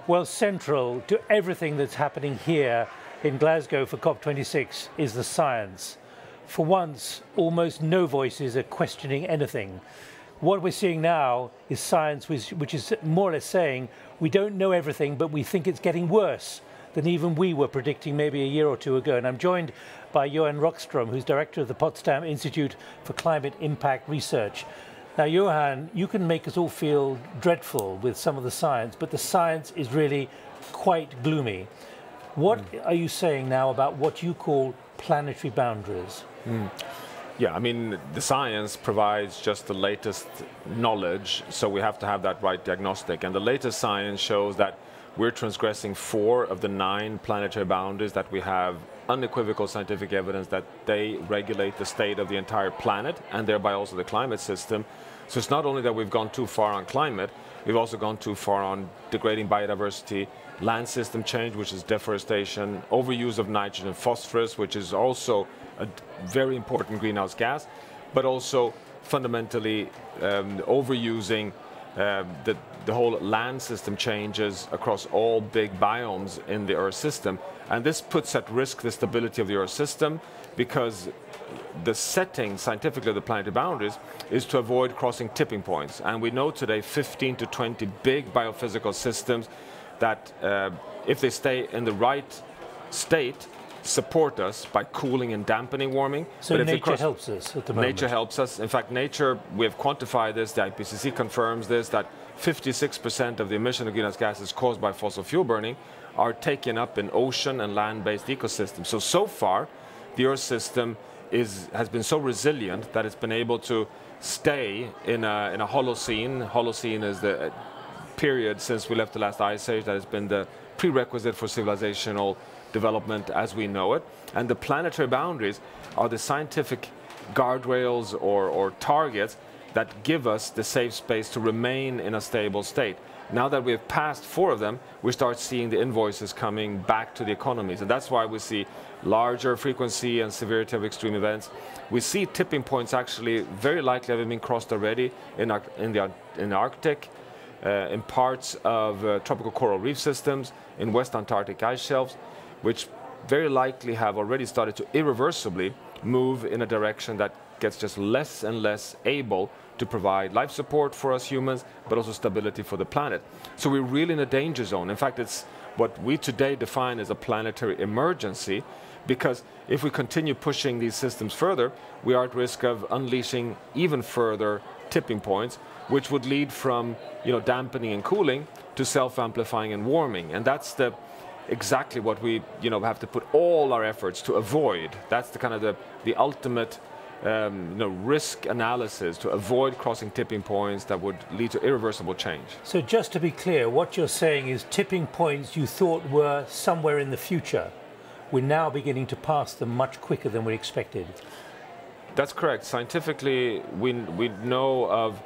Well, central to everything that's happening here in Glasgow for COP26 is the science. For once, almost no voices are questioning anything. What we're seeing now is science which is more or less saying we don't know everything, but we think it's getting worse than even we were predicting maybe a year or two ago. And I'm joined by Johan Rockström, who's director of the Potsdam Institute for Climate Impact Research. Now, Johan, you can make us all feel dreadful with some of the science, but the science is really quite gloomy. What are you saying now about what you call planetary boundaries? Yeah, I mean, the science provides just the latest knowledge, so we have to have that right diagnostic. And the latest science shows that we're transgressing 4 of the 9 planetary boundaries that we have unequivocal scientific evidence that they regulate the state of the entire planet and thereby also the climate system. So it's not only that we've gone too far on climate, we've also gone too far on degrading biodiversity, land system change, which is deforestation, overuse of nitrogen and phosphorus, which is also a very important greenhouse gas, but also fundamentally overusing the whole land system changes across all big biomes in the Earth system. And this puts at risk the stability of the Earth system, because the setting scientifically of the planetary boundaries is to avoid crossing tipping points. And we know today 15 to 20 big biophysical systems that, if they stay in the right state, support us by cooling and dampening warming. So nature helps us at the moment? Nature helps us. In fact, nature, we have quantified this, the IPCC confirms this, that 56% of the emission of greenhouse gases caused by fossil fuel burning are taken up in ocean and land-based ecosystems. So far, the Earth system has been so resilient that it's been able to stay in a Holocene. Holocene is the period since we left the last ice age that has been the prerequisite for civilizational development as we know it. And the planetary boundaries are the scientific guardrails or targets that give us the safe space to remain in a stable state. Now that we have passed 4 of them, we start seeing the invoices coming back to the economies. And that's why we see larger frequency and severity of extreme events. We see tipping points actually very likely having been crossed already in the Arctic, in parts of tropical coral reef systems, in West Antarctic ice shelves, which very likely have already started to irreversibly move in a direction that gets just less and less able to provide life support for us humans, but also stability for the planet. So we're really in a danger zone. In fact, it's what we today define as a planetary emergency, because if we continue pushing these systems further, we are at risk of unleashing even further tipping points, which would lead from dampening and cooling to self-amplifying and warming. And that's exactly what we have to put all our efforts to avoid. That's the kind of the ultimate risk analysis, to avoid crossing tipping points that would lead to irreversible change. So just to be clear, what you're saying is tipping points you thought were somewhere in the future, we're now beginning to pass them much quicker than we expected. That's correct. Scientifically, we know of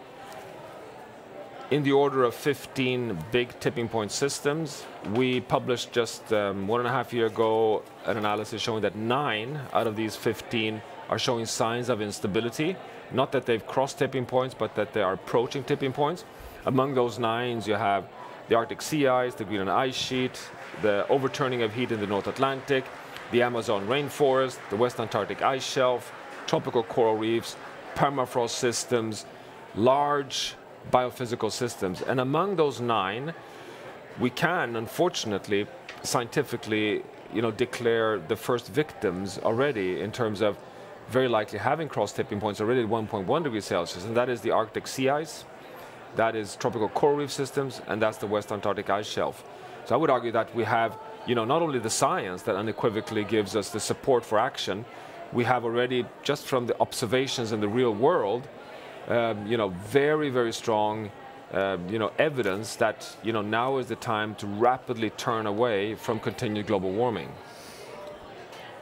in the order of 15 big tipping point systems. We published just 1.5 years ago an analysis showing that 9 out of these 15 are showing signs of instability. Not that they've crossed tipping points, but that they are approaching tipping points. Among those 9s, you have the Arctic sea ice, the Greenland ice sheet, the overturning of heat in the North Atlantic, the Amazon rainforest, the West Antarctic ice shelf, tropical coral reefs, permafrost systems, large biophysical systems. And among those 9, we can, unfortunately, scientifically, declare the first victims already in terms of very likely having crossed tipping points already at 1.1 degrees Celsius, and that is the Arctic sea ice, that is tropical coral reef systems, and that's the West Antarctic ice shelf. So I would argue that we have, not only the science that unequivocally gives us the support for action, we have already, just from the observations in the real world, very, very strong, evidence that, now is the time to rapidly turn away from continued global warming.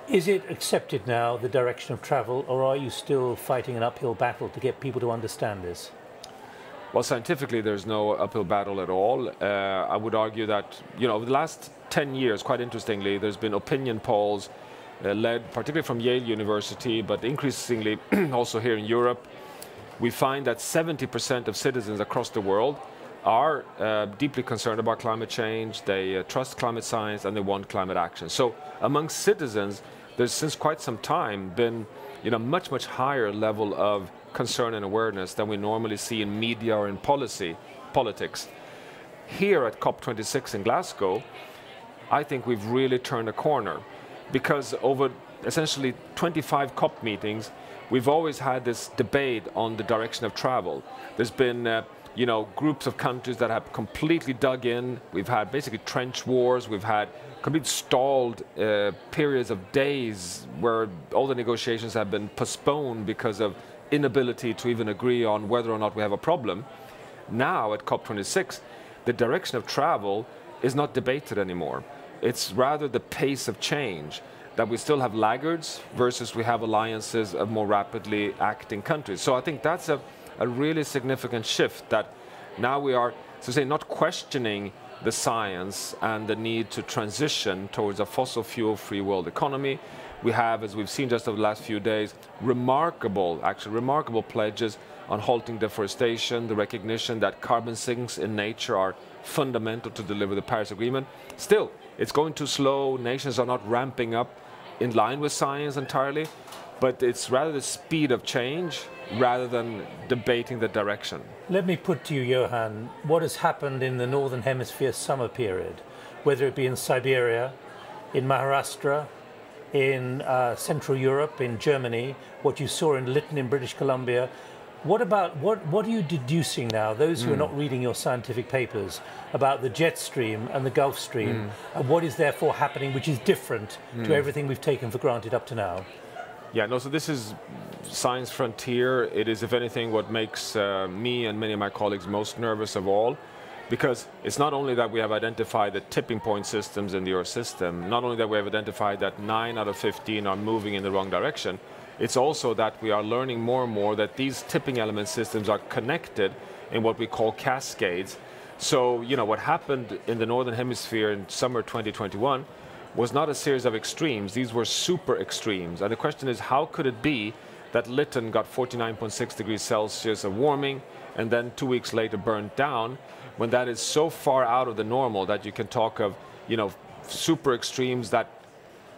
Is it accepted now, the direction of travel, or are you still fighting an uphill battle to get people to understand this? Well, scientifically, there's no uphill battle at all. I would argue that, over the last 10 years, quite interestingly, there's been opinion polls led particularly from Yale University, but increasingly also here in Europe. We find that 70% of citizens across the world are deeply concerned about climate change, they trust climate science, and they want climate action. So among citizens, there's since quite some time been much, much higher level of concern and awareness than we normally see in media or in politics. Here at COP26 in Glasgow, I think we've really turned a corner, because over essentially 25 COP meetings, we've always had this debate on the direction of travel. There's been groups of countries that have completely dug in. We've had basically trench wars. We've had complete stalled periods of days where all the negotiations have been postponed because of inability to even agree on whether or not we have a problem. Now at COP26, the direction of travel is not debated anymore. It's rather the pace of change, that we still have laggards versus we have alliances of more rapidly acting countries. So I think that's a really significant shift, that now we are, so to say, not questioning the science and the need to transition towards a fossil fuel-free world economy. We have, as we've seen just over the last few days, remarkable pledges on halting deforestation, the recognition that carbon sinks in nature are fundamental to deliver the Paris Agreement. Still, it's going too slow. Nations are not ramping up in line with science entirely, but it's rather the speed of change rather than debating the direction. Let me put to you, Johan, what has happened in the Northern Hemisphere summer period, whether it be in Siberia, in Maharashtra, in Central Europe, in Germany, what you saw in Lytton in British Columbia. What are you deducing now, those who are not reading your scientific papers, about the jet stream and the Gulf Stream, and what is therefore happening which is different to everything we've taken for granted up to now? Yeah, no, so this is science frontier. It is, if anything, what makes me and many of my colleagues most nervous of all, because it's not only that we have identified the tipping point systems in the Earth system, not only that we have identified that 9 out of 15 are moving in the wrong direction, it's also that we are learning more and more that these tipping element systems are connected in what we call cascades. So, what happened in the Northern Hemisphere in summer 2021 was not a series of extremes. These were super extremes. And the question is, how could it be that Lytton got 49.6 degrees Celsius of warming and then 2 weeks later burned down, when that is so far out of the normal that you can talk of, super extremes that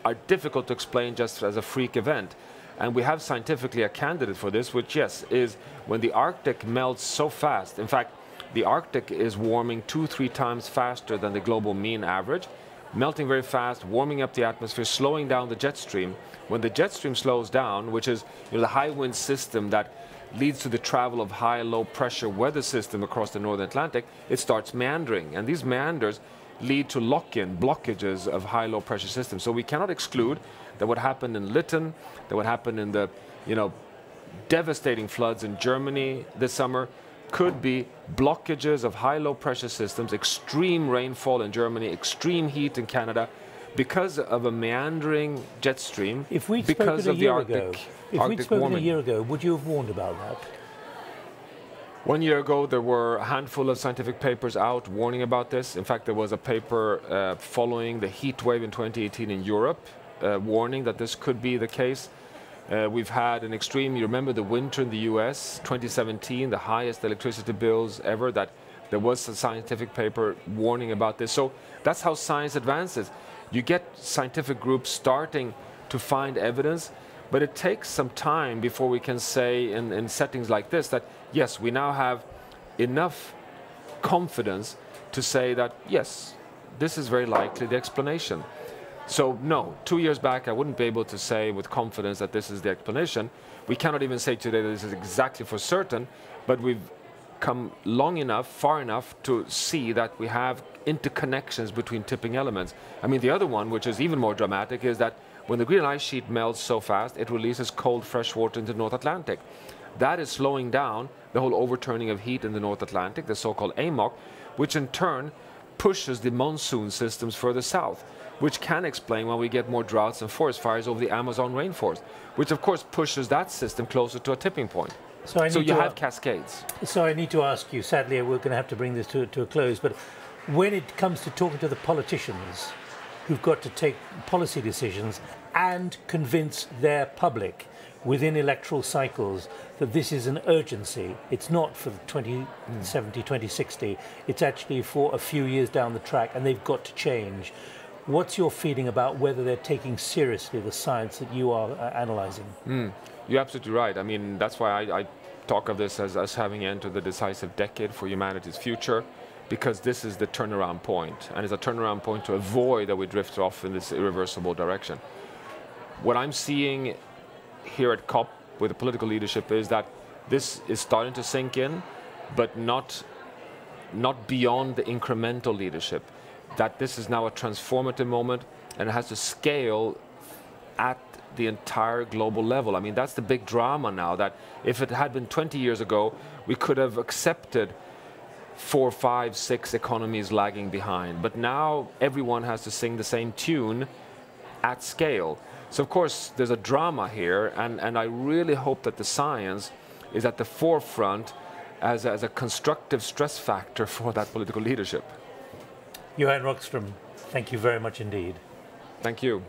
are difficult to explain just as a freak event. And we have scientifically a candidate for this, which, yes, is when the Arctic melts so fast. In fact, the Arctic is warming 2-3 times faster than the global mean average, melting very fast, warming up the atmosphere, slowing down the jet stream. When the jet stream slows down, which is the high wind system that leads to the travel of high, low pressure weather system across the Northern Atlantic, it starts meandering. And these meanders lead to lock-in, blockages of high, low pressure systems. So we cannot exclude that what happened in Lytton, that what happened in the, devastating floods in Germany this summer could be blockages of high, low pressure systems, extreme rainfall in Germany, extreme heat in Canada, because of a meandering jet stream, if we'd because of the Arctic spoken warming. a year ago, would you have warned about that? 1 year ago, there were a handful of scientific papers out warning about this. In fact, there was a paper following the heat wave in 2018 in Europe, warning that this could be the case. We've had an extreme, you remember the winter in the US, 2017, the highest electricity bills ever, that there was a scientific paper warning about this. So that's how science advances. You get scientific groups starting to find evidence, but it takes some time before we can say in settings like this that, yes, we now have enough confidence to say that, yes, this is very likely the explanation. So no, 2 years back, I wouldn't be able to say with confidence that this is the explanation. We cannot even say today that this is exactly for certain, but we've come long enough, far enough to see that we have interconnections between tipping elements. I mean, the other one, which is even more dramatic, is that when the Greenland ice sheet melts so fast, it releases cold fresh water into the North Atlantic. That is slowing down the whole overturning of heat in the North Atlantic, the so-called AMOC, which in turn pushes the monsoon systems further south, which can explain why we get more droughts and forest fires over the Amazon rainforest, which of course pushes that system closer to a tipping point. So you have cascades. So I need to ask you, sadly we're going to have to bring this to a close, but when it comes to talking to the politicians who've got to take policy decisions and convince their public within electoral cycles that this is an urgency. It's not for 2070, 2060. It's actually for a few years down the track, and they've got to change. What's your feeling about whether they're taking seriously the science that you are analyzing? You're absolutely right. I mean, that's why I talk of this as having entered the decisive decade for humanity's future, because this is the turnaround point, and it's a turnaround point to avoid that we drift off in this irreversible direction. What I'm seeing here at COP with the political leadership is that this is starting to sink in, but not beyond the incremental leadership. That this is now a transformative moment, and it has to scale at the entire global level. I mean, that's the big drama now, that if it had been 20 years ago, we could have accepted 4, 5, 6 economies lagging behind. But now everyone has to sing the same tune at scale. So of course there's a drama here, and I really hope that the science is at the forefront as a constructive stress factor for that political leadership. Johan Rockström, thank you very much indeed. Thank you.